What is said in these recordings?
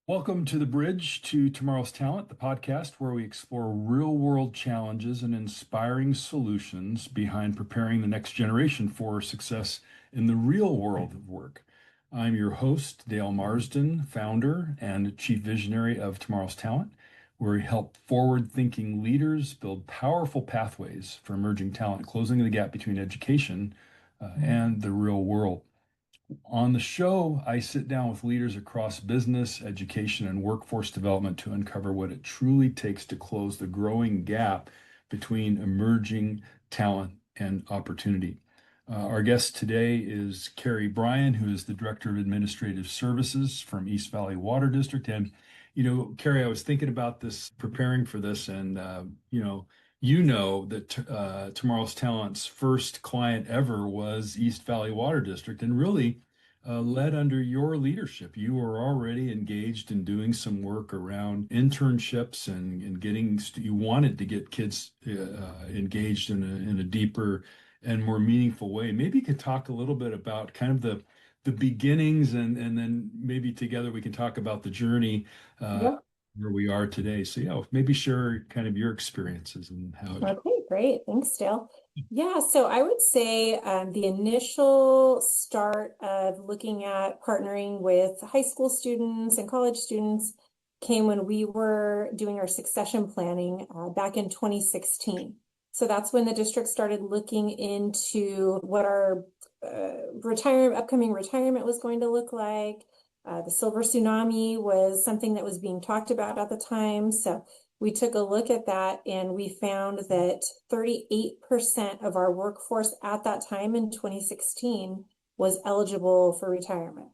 Welcome to the Bridge to Tomorrow's Talent, the podcast where we explore real world challenges and inspiring solutions behind preparing the next generation for success in the real world of work. I'm your host, Dale Marsden, founder and chief visionary of Tomorrow's Talent, where we help forward thinking leaders build powerful pathways for emerging talent, closing the gap between education and the real world. On the show, I sit down with leaders across business, education, and workforce development to uncover what it truly takes to close the growing gap between emerging talent and opportunity. Our guest today is Kerrie Bryan, who is the Director of Administrative Services from East Valley Water District. And, Kerrie, I was thinking about this, preparing for this, and, that Tomorrow's Talent's first client ever was East Valley Water District, and really led under your leadership. You were already engaged in doing some work around internships and getting, you wanted to get kids engaged in a deeper and more meaningful way. Maybe you could talk a little bit about kind of the beginnings, and then maybe together we can talk about the journey Yep. where we are today. So yeah, maybe share kind of your experiences and how it. Okay, great. Thanks, Dale. Yeah, so I would say the initial start of looking at partnering with high school students and college students came when we were doing our succession planning back in 2016. So that's when the district started looking into what our upcoming retirement was going to look like. The silver tsunami was something that was being talked about at the time. So we took a look at that and we found that 38% of our workforce at that time in 2016 was eligible for retirement.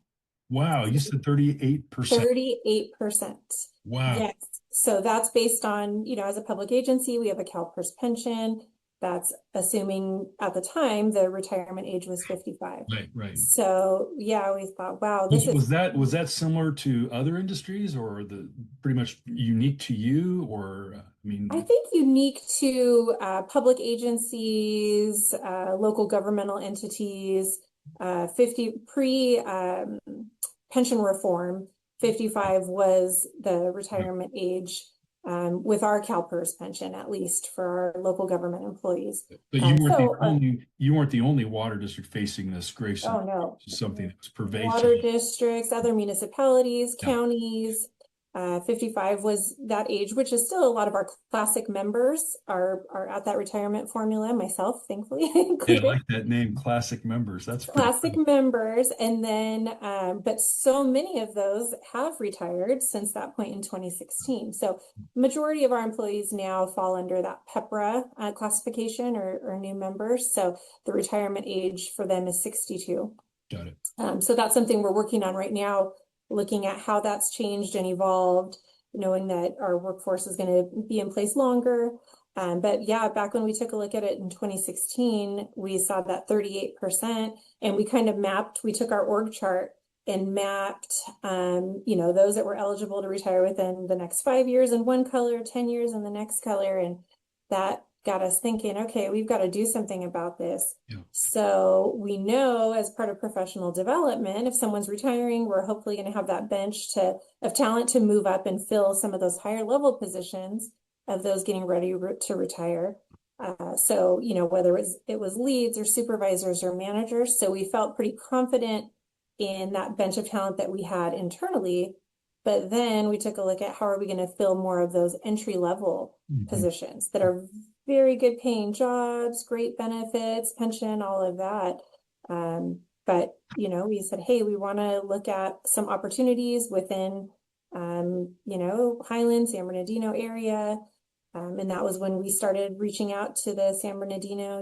Wow, you said 38%. 38%. Wow. Yes. So that's based on, as a public agency, we have a CalPERS pension. That's assuming at the time the retirement age was 55. Right, right. So yeah, we thought, wow, Was, this is, was that was that similar to other industries, or the pretty much unique to you? Or I I mean, think, unique to public agencies, local governmental entities, 50 pre pension reform, 55 was the yeah. retirement age with our CalPERS pension, at least for our local government employees. But you weren't the So, only water district facing this, Grace. oh no, It's something that was pervasive. water districts, other municipalities, Yeah. counties. 55 was that age, which is still a lot of our classic members are at that retirement formula, myself, thankfully, Yeah, I included. like that name, classic members. That's pretty Classic cool. members. And then, but so many of those have retired since that point in 2016. So majority of our employees now fall under that PEPRA classification or new members. So the retirement age for them is 62. Got it. So that's something we're working on right now, looking at how that's changed and evolved, knowing that our workforce is going to be in place longer. But yeah, back when we took a look at it in 2016, we saw that 38%, and we kind of we took our org chart and mapped, those that were eligible to retire within the next 5 years in one color, 10 years in the next color. And that got us thinking, okay, we've got to do something about this. Yeah. So we know, as part of professional development, if someone's retiring, we're hopefully going to have that bench of talent to move up and fill some of those higher level positions of those getting ready to retire. So, whether it was leads or supervisors or managers. So we felt pretty confident in that bench of talent that we had internally. But then we took a look at how are we going to fill more of those entry level Mhm. positions that are very good paying jobs, great benefits, pension, all of that. But we said, hey, we want to look at some opportunities within, Highland, San Bernardino area. And that was when we started reaching out to the San Bernardino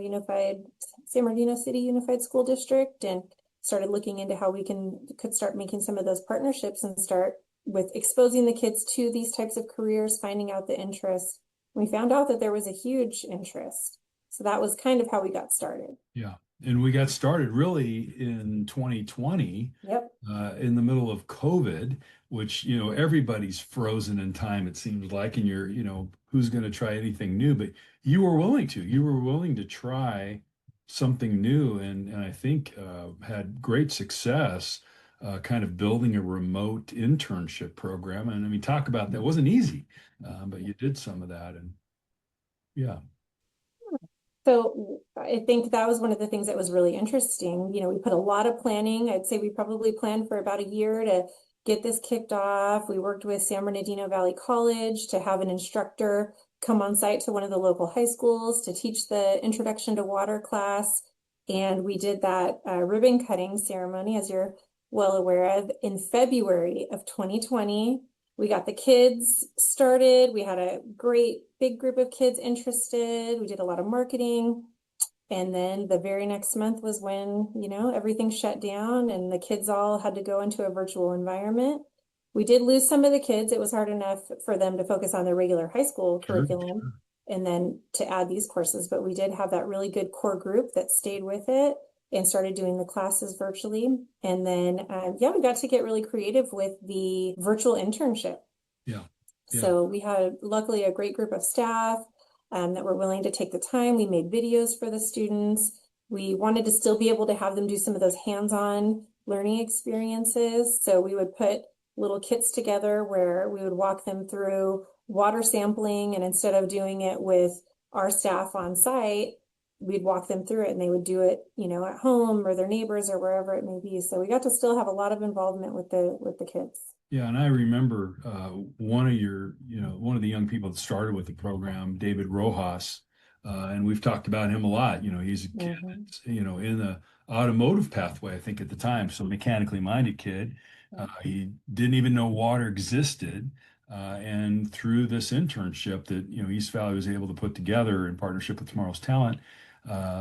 City Unified School District, and started looking into how we could start making some of those partnerships and start with exposing the kids to these types of careers, finding out the interest. We found out that there was a huge interest. So that was kind of how we got started. Yeah. And we got started really in 2020, Yep. in the middle of COVID, which, everybody's frozen in time, it seems like, and who's going to try anything new? But you were willing to try something new, and I think had great success. kind of building a remote internship program. And I mean, talk about that. It wasn't easy, but you did some of that. And yeah, So I think that was one of the things that was really interesting. You know, we put a lot of planning. I'd say we probably planned for about a year to get this kicked off. We worked with San Bernardino Valley College to have an instructor come on site to one of the local high schools to teach the Introduction to Water class. And we did that ribbon cutting ceremony, as you're well aware of, in February of 2020. We got the kids started. We had a great big group of kids interested. We did a lot of marketing. And then the very next month was when, you know, everything shut down and the kids all had to go into a virtual environment. We did lose some of the kids. It was hard enough for them to focus on their regular high school sure. curriculum and then to add these courses. But we did have that really good core group that stayed with it and started doing the classes virtually. And then, yeah, we got to get really creative with the virtual internship. Yeah. Yeah. So we had luckily a great group of staff that were willing to take the time. We made videos for the students. We wanted to still be able to have them do some of those hands-on learning experiences. So we would put little kits together where we would walk them through water sampling, and instead of doing it with our staff on site, we'd walk them through it and they would do it, you know, at home or their neighbors or wherever it may be. So we got to still have a lot of involvement with the kids. Yeah, and I remember one of the young people that started with the program, David Rojas, and we've talked about him a lot. You know, he's a kid that's, you know, in the automotive pathway, I think at the time, so mechanically minded kid. He didn't even know water existed. And through this internship that, you know, East Valley was able to put together in partnership with Tomorrow's Talent,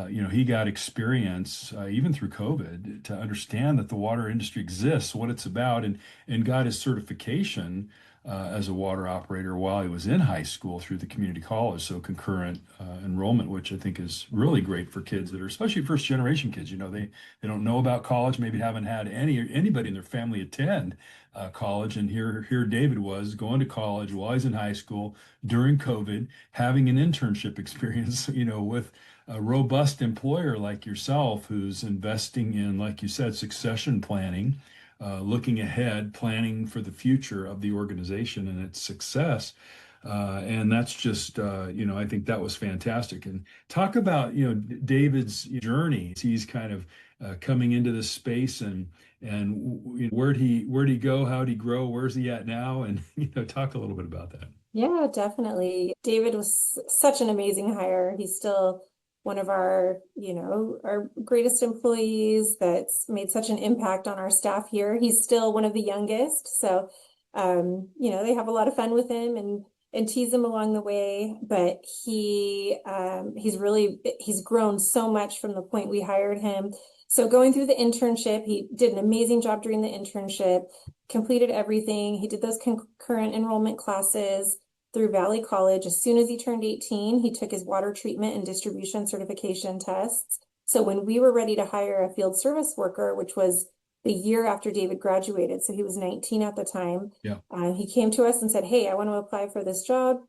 you know, he got experience even through COVID to understand that the water industry exists, what it's about, and got his certification as a water operator while he was in high school through the community college. So concurrent enrollment, which I think is really great for kids that are especially first generation kids. You know, they don't know about college, maybe haven't had anybody in their family attend college, and here David was going to college while he's in high school during COVID, having an internship experience, you know, with a robust employer like yourself who's investing in, like you said, succession planning, looking ahead, planning for the future of the organization and its success. And that's just, you know, I think that was fantastic. And talk about, you know, David's journey. He's kind of coming into this space, and where'd he go? How'd he grow? Where's he at now? And, you know, talk a little bit about that. Yeah, definitely. David was such an amazing hire. He's still one of our, you know, our greatest employees that's made such an impact on our staff here. He's still one of the youngest. So, you know, they have a lot of fun with him and tease him along the way. But he's grown so much from the point we hired him. So going through the internship, he did an amazing job during the internship, completed everything. He did those concurrent enrollment classes through Valley College. As soon as he turned 18, he took his water treatment and distribution certification tests. So when we were ready to hire a field service worker, which was the year after David graduated, so he was 19 at the time, Yeah. he came to us and said, "Hey, I want to apply for this job."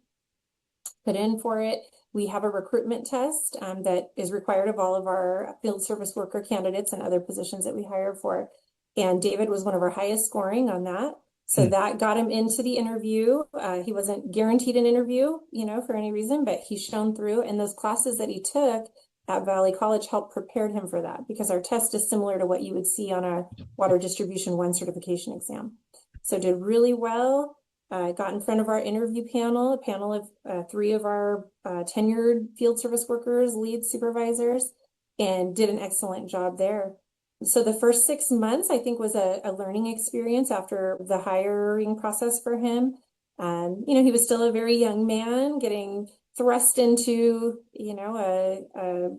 Put in for it. We have a recruitment test that is required of all of our field service worker candidates and other positions that we hire for. And David was one of our highest scoring on that. So that got him into the interview. He wasn't guaranteed an interview, you know, for any reason, but he shone through. And those classes that he took at Valley College helped prepare him for that, because our test is similar to what you would see on a Water Distribution 1 certification exam. So did really well. Got in front of our interview panel, a panel of 3 of our tenured field service workers, lead supervisors, and did an excellent job there. So the first 6 months, I think, was a learning experience after the hiring process for him. You know, he was still a very young man getting thrust into, you know, a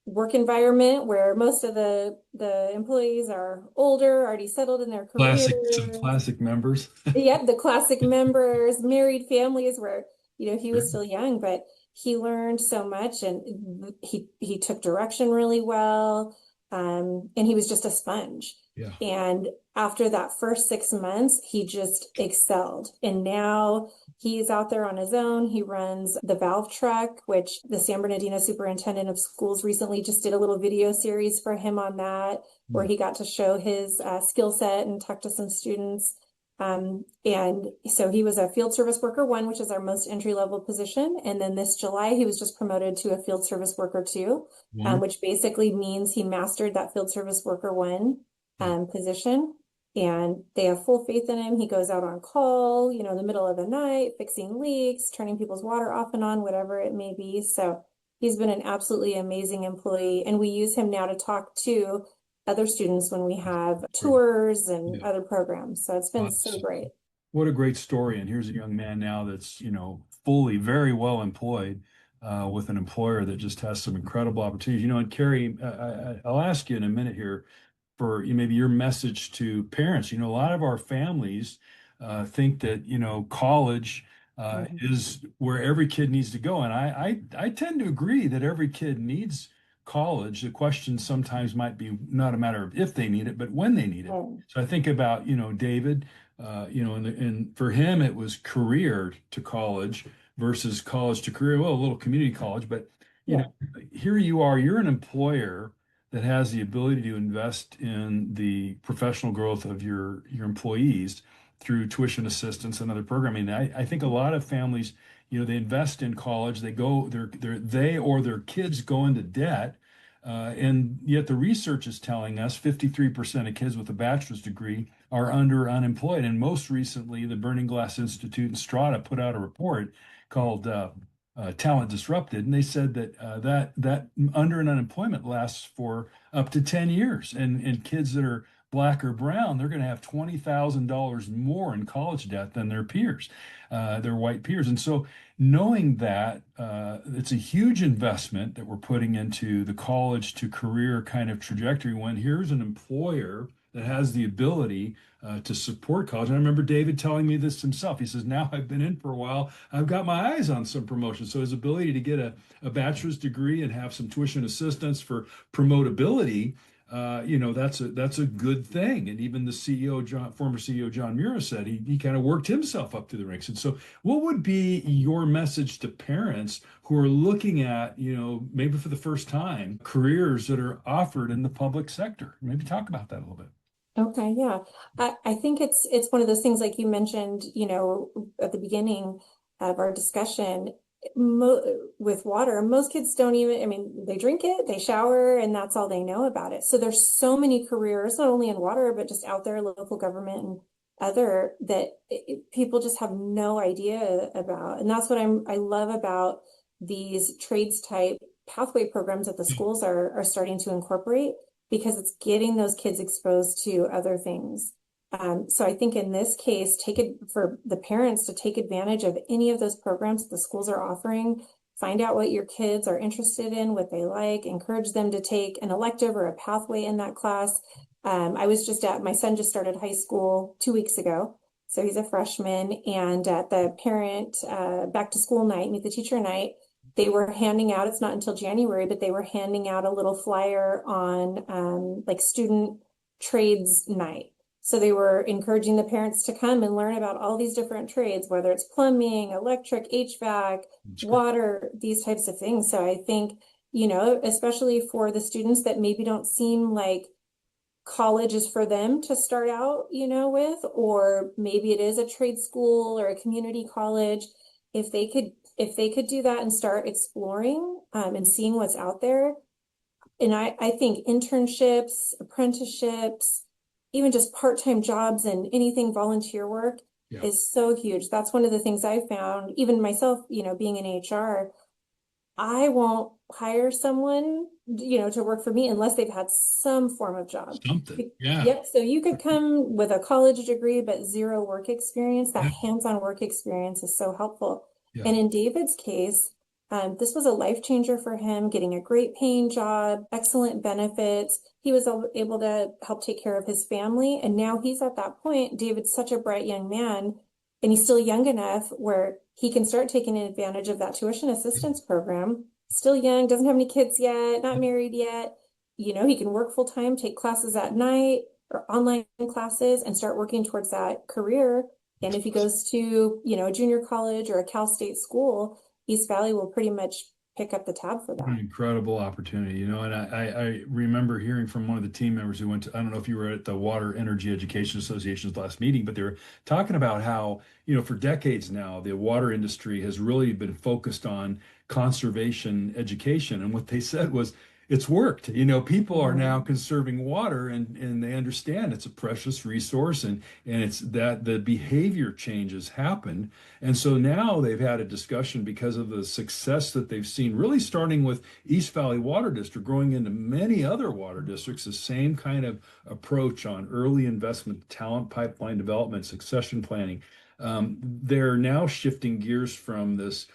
work environment where most of the employees are older, already settled in their careers. Some classic members. Yep, the classic members, married families where, you know, he was still young, but he learned so much, and he took direction really well. And he was just a sponge. Yeah. And after that first 6 months, he just excelled. And now he's out there on his own. He runs the valve truck, which the San Bernardino superintendent of schools recently just did a little video series for him on that, where Mm. he got to show his skill set and talk to some students. And so he was a field service worker one, which is our most entry level position. And then this July, he was just promoted to a field service worker two, Wonderful. which basically means he mastered that field service worker one Yeah. position. And they have full faith in him. He goes out on call, in the middle of the night, fixing leaks, turning people's water off and on, whatever it may be. So he's been an absolutely amazing employee. And we use him now to talk to other students when we have Great. tours and Yeah. other programs. So it's been so Lots. great. What a great story. And here's a young man now that's, fully very well employed with an employer that just has some incredible opportunities. And Kerrie, I'll ask you in a minute here for maybe your message to parents. A lot of our families think that, college Mhm. is where every kid needs to go. And I tend to agree that every kid needs college. The question sometimes might be not a matter of if they need it, but when they need it. Um, So I think about, David, and for him, it was career to college versus college to career. Well, a little community college, but, you know, yeah. here you are, you're an employer that has the ability to invest in the professional growth of your employees through tuition assistance and other programming. I think a lot of families, they invest in college, they or their kids go into debt. And yet the research is telling us 53% of kids with a bachelor's degree are unemployed. And most recently, the Burning Glass Institute and Strata put out a report called Talent Disrupted, and they said that that under and unemployment lasts for up to 10 years. And kids that are black or brown, they're going to have $20,000 more in college debt than their peers, their white peers. And so knowing that it's a huge investment that we're putting into the college to career kind of trajectory, when here's an employer that has the ability to support college. And I remember David telling me this himself. He says, now I've been in for a while, I've got my eyes on some promotions. So his ability to get a bachelor's degree and have some tuition assistance for promotability, that's a good thing. And even the former CEO John Mura said he kind of worked himself up to the ranks. And so what would be your message to parents who are looking at, maybe for the first time, careers that are offered in the public sector? Maybe talk about that a little bit. Okay, yeah. I think it's one of those things like you mentioned, at the beginning of our discussion, mo with water, most kids don't even, I mean, they drink it, they shower, and that's all they know about it. So there's so many careers, not only in water, but just out there, local government and other that people just have no idea about. And that's what I love about these trades type pathway programs that the schools are starting to incorporate, because it's getting those kids exposed to other things. So I think in this case, take it for the parents to take advantage of any of those programs that the schools are offering, find out what your kids are interested in, what they like, encourage them to take an elective or a pathway in that class. My son just started high school 2 weeks ago. So he's a freshman, and at the parent back to school night, meet the teacher night, they were handing out, it's not until January, but they were handing out a little flyer on like student trades night. So they were encouraging the parents to come and learn about all these different trades, whether it's plumbing, electric, HVAC, That's great. water, these types of things. So I think, especially for the students that maybe don't seem like college is for them to start out, with, or maybe it is a trade school or a community college, if they could do that and start exploring and seeing what's out there. And I think internships, apprenticeships, even just part-time jobs and anything volunteer work Yeah. is so huge. That's one of the things I found, even myself, being in HR, I won't hire someone, to work for me unless they've had some form of job. Something. Yeah. Yep. So you could come with a college degree, but zero work experience. That Yeah. hands-on work experience is so helpful. Yeah. And in David's case, this was a life changer for him, getting a great paying job, excellent benefits. He was able to help take care of his family. And now he's at that point. David's such a bright young man, and he's still young enough where he can start taking advantage of that tuition assistance program. Still young, doesn't have any kids yet, not married yet. he can work full time, take classes at night or online classes and start working towards that career. And if he goes to, a junior college or a Cal State school, East Valley will pretty much pick up the tab for What an that. incredible opportunity, and I remember hearing from one of the team members who went to, I don't know if you were at the Water Energy Education Association's last meeting, but they were talking about how, for decades now, the water industry has really been focused on conservation education. And what they said was, it's worked. People are now Mhm. conserving water and they understand it's a precious resource and it's that the behavior changes happen. And so now they've had a discussion because of the success that they've seen, really starting with East Valley Water District, growing into many other water districts, the same kind of approach on early investment, talent pipeline development, succession planning. They're now shifting gears from this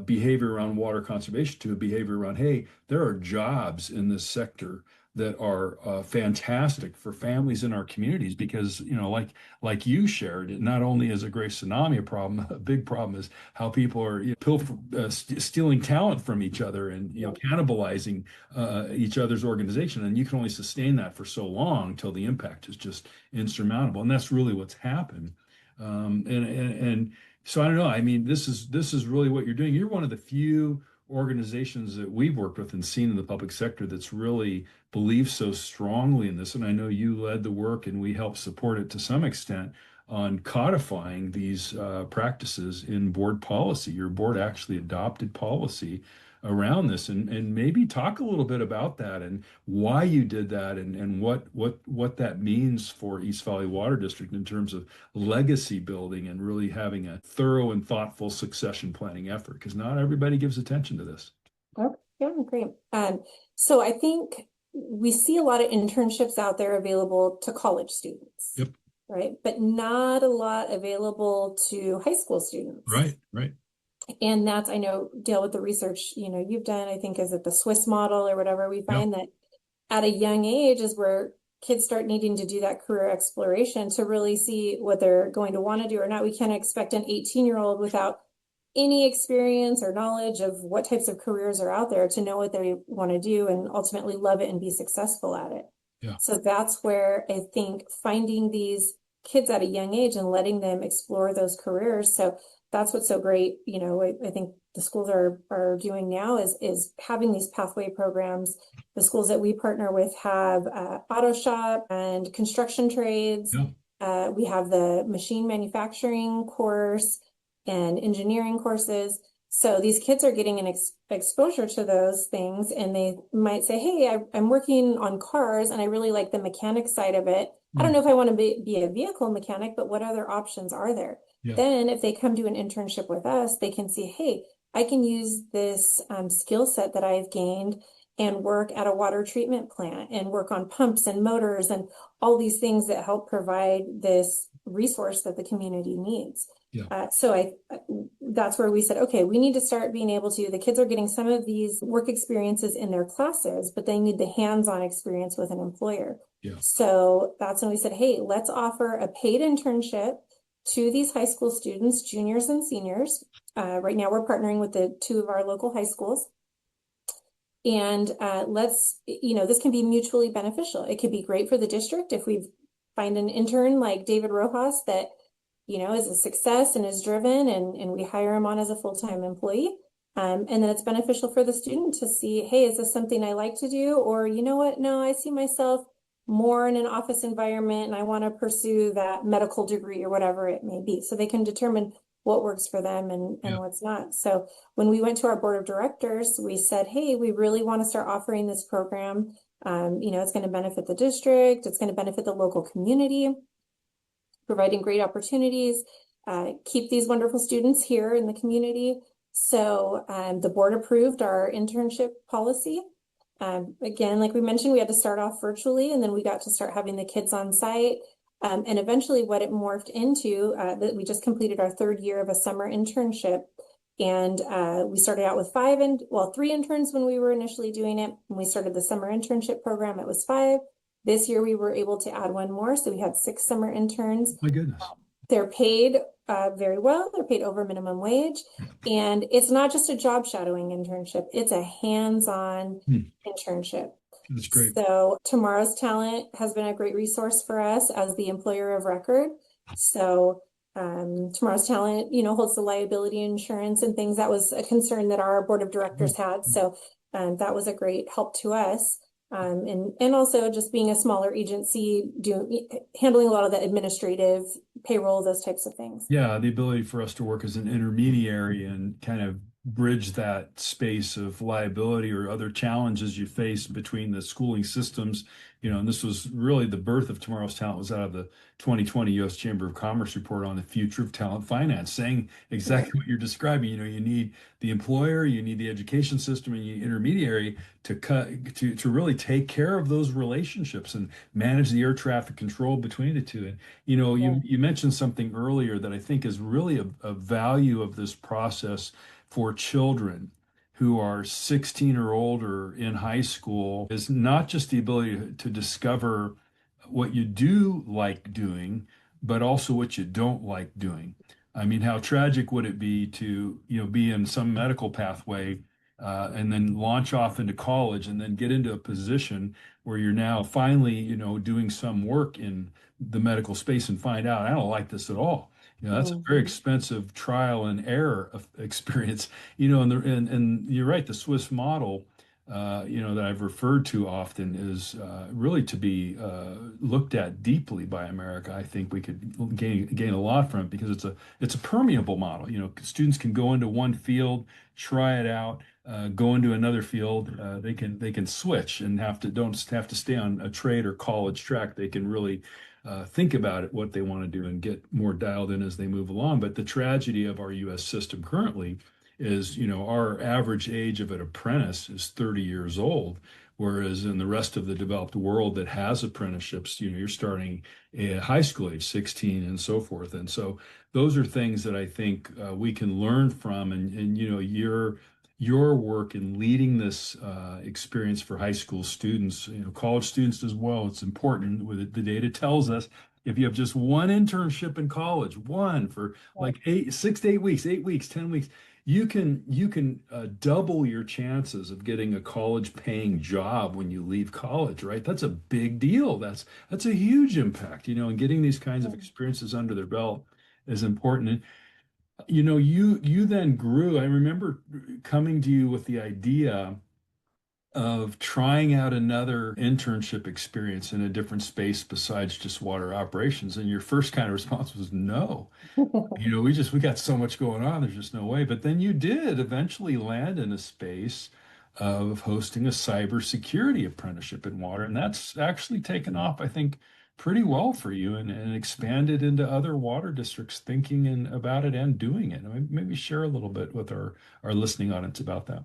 behavior around water conservation to a behavior around, hey, there are jobs in this sector that are fantastic for families in our communities because like you shared, it not only is a great tsunami a problem, a big problem is how people are stealing talent from each other and Yeah. cannibalizing each other's organization, and you can only sustain that for so long till the impact is just insurmountable, and that's really what's happened. And so I don't know. I mean, this is really what you're doing. You're one of the few organizations that we've worked with and seen in the public sector that's really believes so strongly in this. And I know you led the work and we helped support it to some extent on codifying these practices in board policy. Your board actually adopted policy around this and maybe talk a little bit about that and why you did that and what that means for East Valley Water District in terms of legacy building and really having a thorough and thoughtful succession planning effort, because not everybody gives attention to this. Okay, yeah, great. So I think we see a lot of internships out there available to college students, Yep. right? But not a lot available to high school students. Right, right. And that's, I know, Dale, with the research, you've done, I think, is it the Swiss model or whatever, we Yeah. find that at a young age is where kids start needing to do that career exploration to really see what they're going to want to do or not. We can't expect an 18-year-old without any experience or knowledge of what types of careers are out there to know what they want to do and ultimately love it and be successful at it. Yeah. So that's where I think finding these kids at a young age and letting them explore those careers. So that's what's so great. I think the schools are doing now is having these pathway programs. The schools that we partner with have auto shop and construction trades. Yeah. We have the machine manufacturing course and engineering courses. So these kids are getting an exposure to those things, and they might say, hey, I'm working on cars and I really like the mechanic side of it. I don't know if I want to be a vehicle mechanic, but what other options are there? Yeah. Then if they come to an internship with us, they can see, hey, I can use this skill set that I've gained and work at a water treatment plant and work on pumps and motors and all these things that help provide this resource that the community needs. Yeah. So that's where we said, okay, we need to start being able to, the kids are getting some of these work experiences in their classes, but they need the hands-on experience with an employer. Yeah. So that's when we said, hey, let's offer a paid internship to these high school students, juniors and seniors. Right now we're partnering with the two of our local high schools. And this can be mutually beneficial. It could be great for the district if we find an intern like David Rojas that is a success and is driven and we hire him on as a full-time employee. And then it's beneficial for the student to see, hey, is this something I like to do? Or you know what? No, I see myself more in an office environment and I want to pursue that medical degree or whatever it may be. So they can determine what works for them and Yeah. what's not. So when we went to our board of directors, we said, hey, we really want to start offering this program. It's going to benefit the district. It's going to benefit the local community, providing great opportunities, keep these wonderful students here in the community. So the board approved our internship policy. Again, like we mentioned, we had to start off virtually and then we got to start having the kids on site. And eventually what it morphed into, that we just completed our third year of a summer internship. And we started out with 3 interns when we were initially doing it. When we started the summer internship program, it was 5. This year we were able to add 1 more. So we had 6 summer interns. My goodness. They're paid very well. They're paid over minimum wage. And it's not just a job shadowing internship. It's a hands-on internship. That's great. So Tomorrow's Talent has been a great resource for us as the employer of record. So Tomorrow's Talent, holds the liability insurance and things. That was a concern that our board of directors had. So that was a great help to us. And also just being a smaller agency, handling a lot of the administrative payroll, those types of things. Yeah, the ability for us to work as an intermediary and kind of bridge that space of liability or other challenges you face between the schooling systems. And this was really the birth of Tomorrow's Talent was out of the 2020 U.S. Chamber of Commerce report on the future of talent finance, saying Right. exactly what you're describing. You need the employer, you need the education system, and you need intermediary to really take care of those relationships and manage the air traffic control between the two. And Yeah. you mentioned something earlier that I think is really a value of this process for children who are 16 or older in high school is not just the ability to discover what you do like doing, but also what you don't like doing. I mean, how tragic would it be to, be in some medical pathway and then launch off into college and then get into a position where you're now finally, doing some work in the medical space and find out I don't like this at all. That's a very Mhm. expensive trial and error of experience. And you're right, the Swiss model, that I've referred to often is really to be looked at deeply by America. I think we could gain a lot from it because it's a permeable model. Students can go into one field, try it out, go into another field. They can switch and don't have to stay on a trade or college track. They can really think about it, what they want to do, and get more dialed in as they move along. But the tragedy of our U.S. system currently is, our average age of an apprentice is 30 years old, whereas in the rest of the developed world that has apprenticeships, you're starting at high school age, 16 and so forth. And so those are things that I think we can learn from. And your work in leading this experience for high school students, college students as well. It's important. The data tells us if you have just one internship in college, one for like 6 to 8 weeks, 8 weeks, 10 weeks, you can double your chances of getting a college paying job when you leave college, right? That's a big deal. That's a huge impact, and getting these kinds of experiences under their belt is important. And you then grew. I remember coming to you with the idea of trying out another internship experience in a different space besides just water operations. And your first kind of response was no. We got so much going on, there's just no way. But then you did eventually land in a space of hosting a cybersecurity apprenticeship in water. And that's actually taken off, I think, pretty well for you and expanded into other water districts thinking about it and doing it. Maybe share a little bit with our listening audience about that.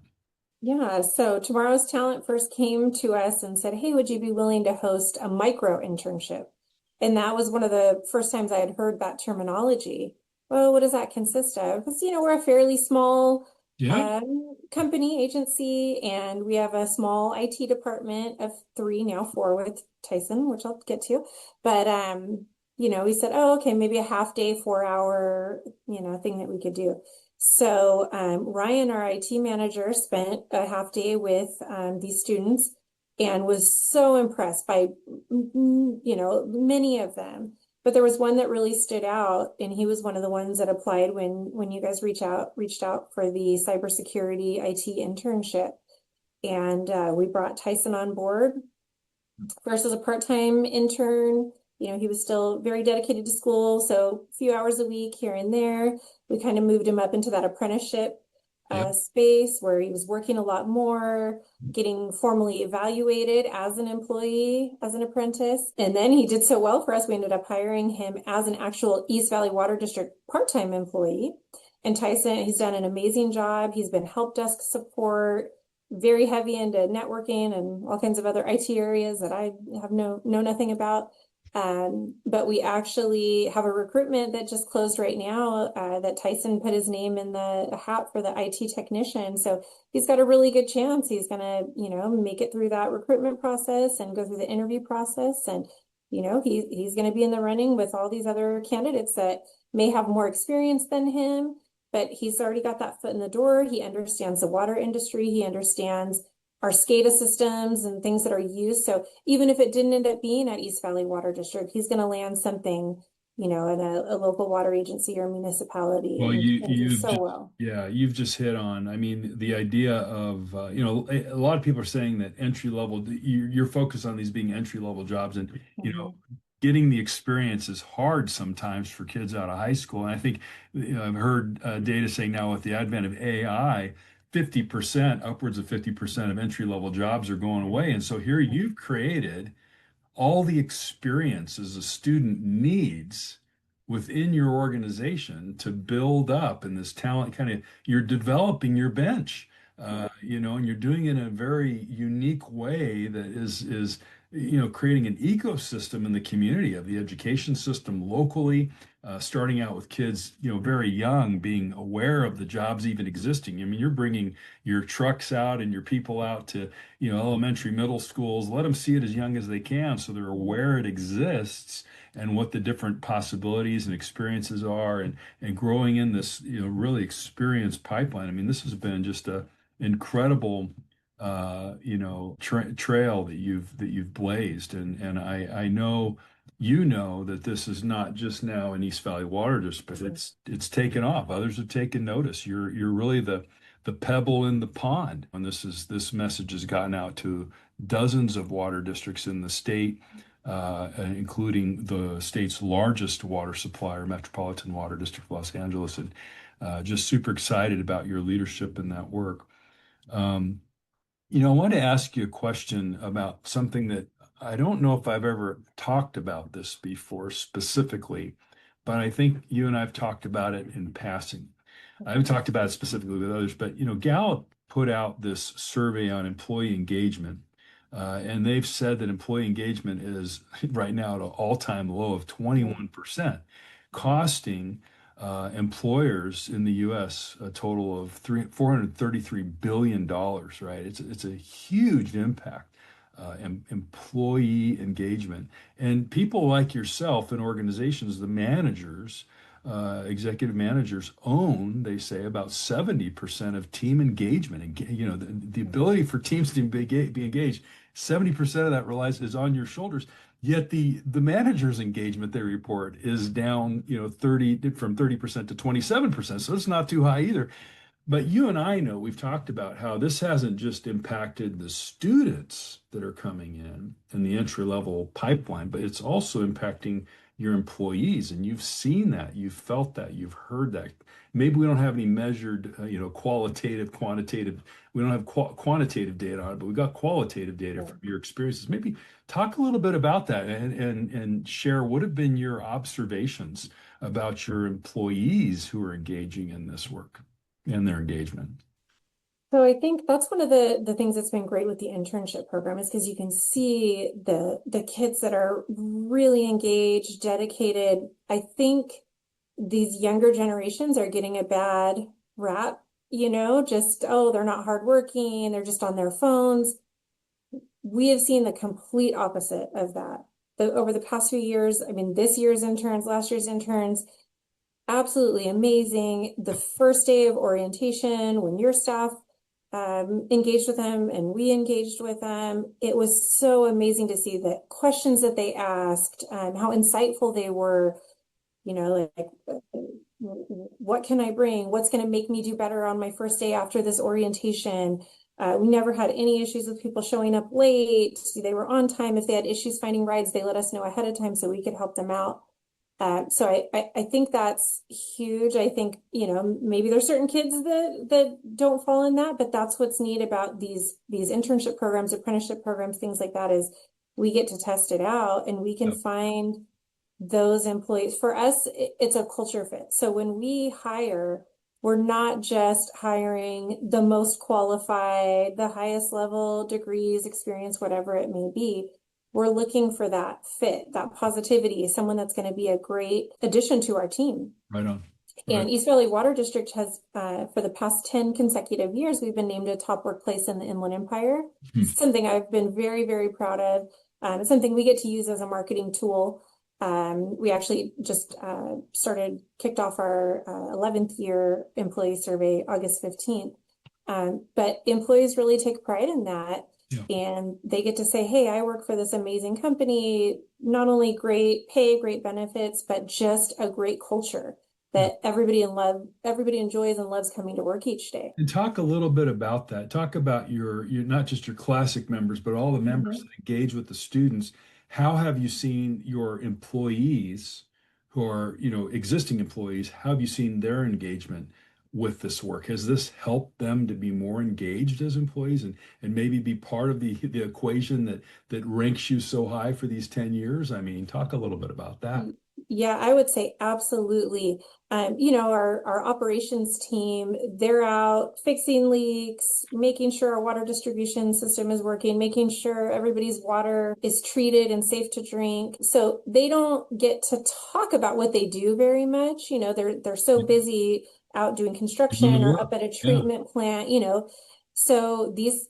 Yeah, so Tomorrow's Talent first came to us and said, "Hey, would you be willing to host a micro internship?" And that was one of the first times I had heard that terminology. Well, what does that consist of? Because, we're a fairly small Yeah. company, agency, and we have a small IT department of three, now four with Tyson, which I'll get to. But, we said, oh, okay, maybe a half day, 4 hour, thing that we could do. So Ryan, our IT manager, spent a half day with these students and was so impressed by, many of them. But there was one that really stood out, and he was one of the ones that applied when you guys reached out for the cybersecurity IT internship. And we brought Tyson on board first as a part-time intern. He was still very dedicated to school, so a few hours a week here and there. We kind of moved him up into that apprenticeship Yeah. space where he was working a lot more, getting formally evaluated as an employee, as an apprentice. And then he did so well for us, we ended up hiring him as an actual East Valley Water District part-time employee. And Tyson, he's done an amazing job. He's been help desk support, very heavy into networking and all kinds of other IT areas that I have know nothing about. But we actually have a recruitment that just closed right now that Tyson put his name in the hat for the IT technician. So he's got a really good chance. He's going to, make it through that recruitment process and go through the interview process. And, he's going to be in the running with all these other candidates that may have more experience than him, but he's already got that foot in the door. He understands the water industry. He understands our SCADA systems and things that are used. So even if it didn't end up being at East Valley Water District, he's going to land something, you know, in a local water agency or municipality Well, and do you've so just well. yeah, you've just hit on. I mean, the idea of a lot of people are saying that entry level. You're focused on these being entry level jobs, and Mhm. getting the experience is hard sometimes for kids out of high school. And I think I've heard data saying now with the advent of AI, 50%, upwards of 50% of entry level jobs are going away. And so here you've created all the experiences a student needs within your organization to build up in this talent kind of you're developing your bench, and you're doing it in a very unique way that is creating an ecosystem in the community of the education system locally, starting out with kids very young, being aware of the jobs even existing. I mean, you're bringing your trucks out and your people out to elementary, middle schools. Let them see it as young as they can so they're aware it exists and what the different possibilities and experiences are, and growing in this really experienced pipeline. I mean, this has been just a incredible trail that you've blazed, and I know that this is not just now in East Valley Water District, but it's taken off. Others have taken notice. You're really the pebble in the pond when this message has gotten out to dozens of water districts in the state, including the state's largest water supplier, Metropolitan Water District of Los Angeles, and just super excited about your leadership in that work. Um, I want to ask you a question about something that I don't know if I've ever talked about this before specifically, but I think you and I've talked about it in passing. I haven't talked about it specifically with others, but Gallup put out this survey on employee engagement, and they've said that employee engagement is right now at an all-time low of 21%, costing employers in the U.S. a total of $433 billion, right? It's a huge impact, employee engagement. And people like yourself in organizations, the managers, executive managers own, they say, about 70% of team engagement. And, the ability for teams to be engaged, 70% of that is on your shoulders. Yet the manager's engagement, they report, is down, 30% to 27%. So it's not too high either. But you and I know we've talked about how this hasn't just impacted the students that are coming in the entry level pipeline, but it's also impacting your employees. And you've seen that, you've felt that, you've heard that. Maybe we don't have any measured, qualitative, quantitative. We don't have quantitative data on it, but we've got qualitative data from your experiences. Maybe talk a little bit about that and share what have been your observations about your employees who are engaging in this work and their engagement. So I think that's one of the things that's been great with the internship program is because you can see the kids that are really engaged, dedicated. I think these younger generations are getting a bad rap, just, oh, they're not hardworking, they're just on their phones. We have seen the complete opposite of that. Over the past few years, I mean, this year's interns, last year's interns, absolutely amazing. The first day of orientation, when your staff engaged with them and we engaged with them, it was so amazing to see the questions that they asked, how insightful they were, like, what can I bring? What's going to make me do better on my first day after this orientation? We never had any issues with people showing up late. They were on time. If they had issues finding rides, they let us know ahead of time so we could help them out. So I think that's huge. I think, maybe there's certain kids that don't fall in that, but that's what's neat about these internship programs, apprenticeship programs, things like that, is we get to test it out and we can Yep. find those employees. For us, it's a culture fit. So when we hire, we're not just hiring the most qualified, the highest level degrees, experience, whatever it may be. We're looking for that fit, that positivity, someone that's going to be a great addition to our team. Right on. And Right. East Valley Water District has, for the past 10 consecutive years, we've been named a top workplace in the Inland Empire. Hmm. Something I've been very, very proud of. It's something we get to use as a marketing tool. We actually just kicked off our 11th year employee survey August 15th. But employees really take pride in that. Yeah. And they get to say, hey, I work for this amazing company, not only great pay, great benefits, but just a great culture Yeah. that everybody enjoys and loves coming to work each day. And talk a little bit about that. Talk about your not just your classic members, but all the members Mhm. that engage with the students. How have you seen your employees who are, existing employees, how have you seen their engagement with this work? Has this helped them to be more engaged as employees and maybe be part of the equation that ranks you so high for these 10 years? I mean, talk a little bit about that. Yeah, I would say absolutely. Our operations team, they're out fixing leaks, making sure our water distribution system is working, making sure everybody's water is treated and safe to drink. So they don't get to talk about what they do very much. They're so busy out doing Doing the construction or work. up at a Yeah. treatment plant. So these,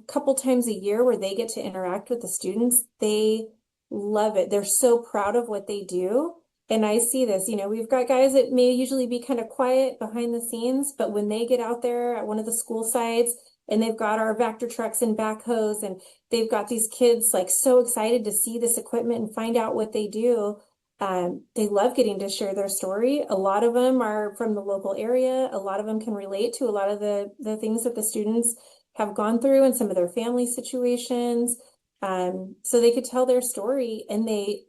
couple times a year where they get to interact with the students, they love it. They're so proud of what they do. And I see this, we've got guys that may usually be kind of quiet behind the scenes, but when they get out there at one of the school sites and they've got our Vector trucks and backhoes and they've got these kids like so excited to see this equipment and find out what they do. They love getting to share their story. A lot of them are from the local area. A lot of them can relate to a lot of the things that the students have gone through and some of their family situations. So they could tell their story and they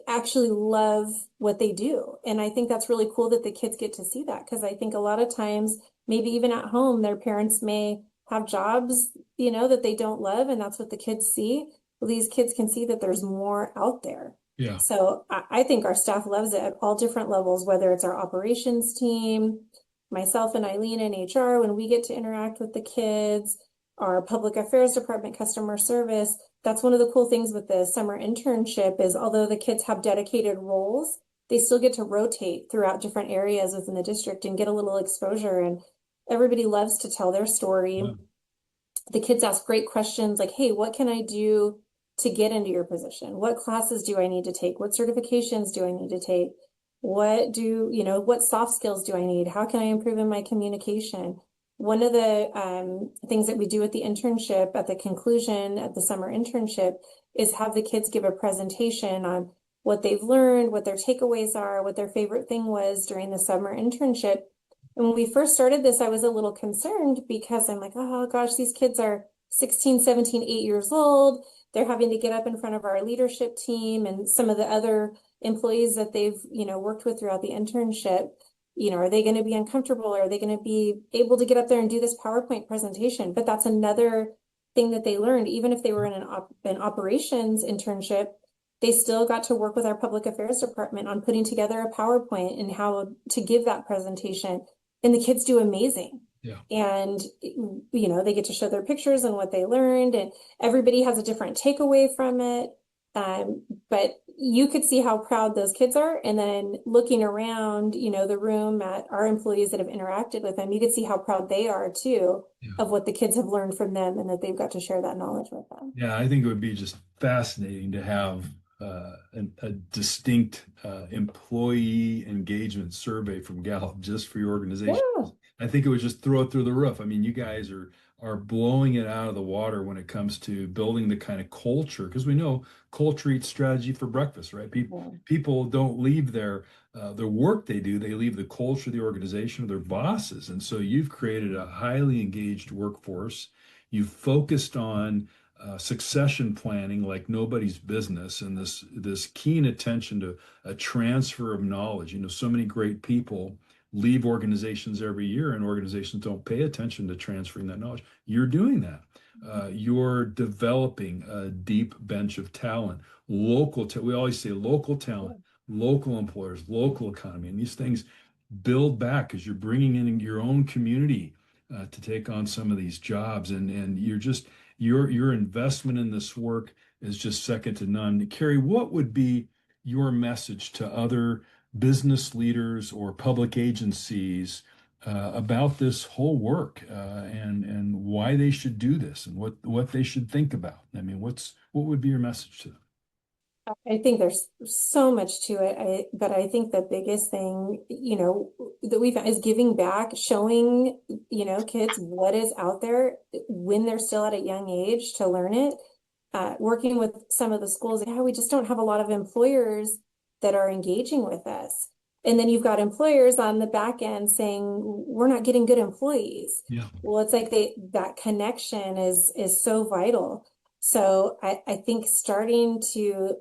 actually love what they do. And I think that's really cool that the kids get to see that because I think a lot of times, maybe even at home, their parents may have jobs, that they don't love, and that's what the kids see. Well, these kids can see that there's more out there. Yeah. So I think our staff loves it at all different levels, whether it's our operations team, myself and Eileen in HR, when we get to interact with the kids, our public affairs department, customer service. That's one of the cool things with the summer internship is although the kids have dedicated roles, they still get to rotate throughout different areas within the district and get a little exposure. And everybody loves to tell their story. Yeah. The kids ask great questions like, hey, what can I do to get into your position? What classes do I need to take? What certifications do I need to take? What soft skills do I need? How can I improve in my communication? One of the things that we do at the internship at the conclusion of the summer internship is have the kids give a presentation on what they've learned, what their takeaways are, what their favorite thing was during the summer internship. And when we first started this, I was a little concerned because I'm like, oh gosh, these kids are 16, 17, 8 years old. They're having to get up in front of our leadership team and some of the other employees that they've, worked with throughout the internship. Are they going to be uncomfortable? Are they going to be able to get up there and do this PowerPoint presentation? But that's another thing that they learned. Even if they were in an operations internship, they still got to work with our public affairs department on putting together a PowerPoint and how to give that presentation. And the kids do amazing. Yeah. And, they get to show their pictures and what they learned, and everybody has a different takeaway from it. But you could see how proud those kids are. And then looking around, the room at our employees that have interacted with them, you could see how proud they are too Yeah. of what the kids have learned from them and that they've got to share that knowledge with them. Yeah, I think it would be just fascinating to have a distinct employee engagement survey from Gallup just for your organization. Yeah. I think it would just throw it through the roof. I mean, you guys are blowing it out of the water when it comes to building the kind of culture, because we know culture eats strategy for breakfast, right? People don't leave their work they do, they leave the culture of the organization of their bosses. And so you've created a highly engaged workforce. You've focused on succession planning like nobody's business, and this keen attention to a transfer of knowledge. So many great people leave organizations every year, and organizations don't pay attention to transferring that knowledge. You're doing that. You're developing a deep bench of talent. We always say local talent, local employers, local economy, and these things build back because you're bringing in your own community to take on some of these jobs, and your investment in this work is just second to none. Kerrie, what would be your message to other business leaders or public agencies about this whole work and why they should do this and what they should think about? I mean, what would be your message to them? I think there's so much to it. But I think the biggest thing, that we found is giving back, showing, kids what is out there when they're still at a young age to learn it. Working with some of the schools, yeah, we just don't have a lot of employers that are engaging with us. And then you've got employers on the back end saying, we're not getting good employees. Yeah. Well, it's like that connection is so vital. So I think starting to,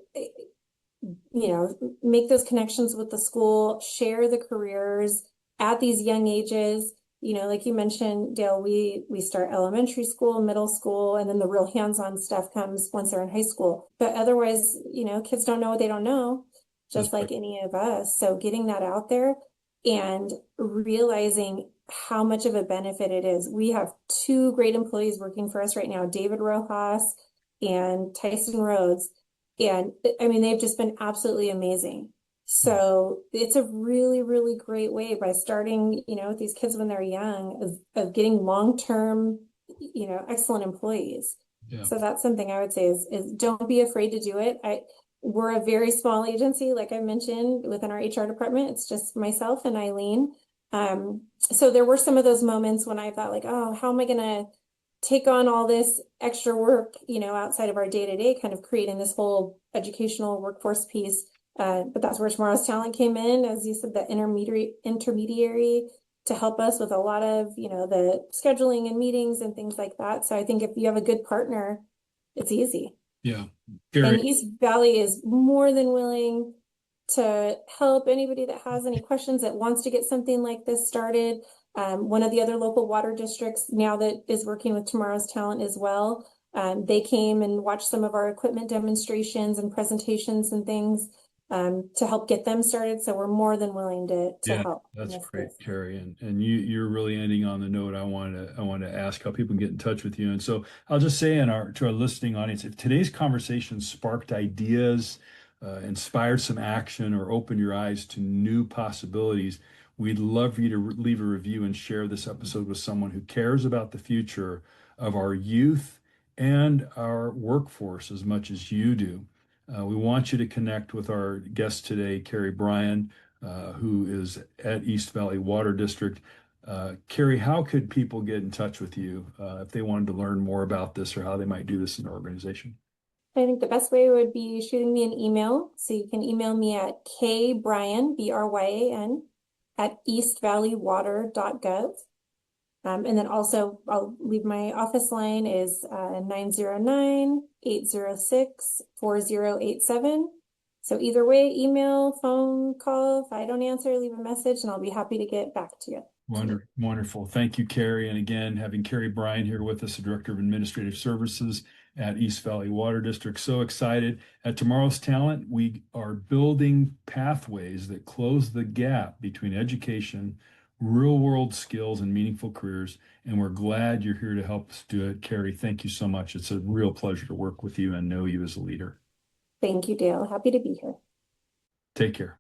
make those connections with the school, share the careers at these young ages. Like you mentioned, Dale, we start elementary school, middle school, and then the real hands-on stuff comes once they're in high school. But otherwise, kids don't know what they don't know, just like any of us. So getting that out there and realizing how much of a benefit it is. We have two great employees working for us right now, David Rojas and Tyson Rhodes. And I mean, they've just been absolutely amazing. So it's a really, really great way by starting, with these kids when they're young of getting long-term, excellent employees. Yeah. So that's something I would say is don't be afraid to do it. We're a very small agency, like I mentioned, within our HR department. It's just myself and Eileen. So there were some of those moments when I thought like, oh, how am I going to take on all this extra work, outside of our day-to-day, kind of creating this whole educational workforce piece. But that's where Tomorrow's Talent came in, as you said, the intermediary to help us with a lot of, the scheduling and meetings and things like that. So I think if you have a good partner, it's easy. Yeah. And East Valley is more than willing to help anybody that has any questions, that wants to get something like this started. One of the other local water districts now that is working with Tomorrow's Talent as well. They came and watched some of our equipment demonstrations and presentations and things to help get them started. So we're more than willing to help. That's great, Kerrie. And you're really ending on the note I wanted to ask how people can get in touch with you. And so I'll just say to our listening audience, if today's conversation sparked ideas, inspired some action, or opened your eyes to new possibilities, we'd love for you to leave a review and share this episode with someone who cares about the future of our youth and our workforce as much as you do. We want you to connect with our guest today, Kerrie Bryan, who is at East Valley Water District. Kerrie, how could people get in touch with you if they wanted to learn more about this or how they might do this in their organization? I think the best way would be shooting me an email. So you can email me at kbryan, Bryan, at eastvalleywater.gov. And then also I'll leave my office line is 909-806-4087. So either way, email, phone call, if I don't answer, leave a message and I'll be happy to get back to you. Wonderful. Thank you, Kerrie. And again, having Kerrie Bryan here with us, the Director of Administrative Services at East Valley Water District. So excited. At Tomorrow's Talent, we are building pathways that close the gap between education, real world skills, and meaningful careers. And we're glad you're here to help us do it. Kerrie, thank you so much. It's a real pleasure to work with you and know you as a leader. Thank you, Dale. Happy to be here. Take care.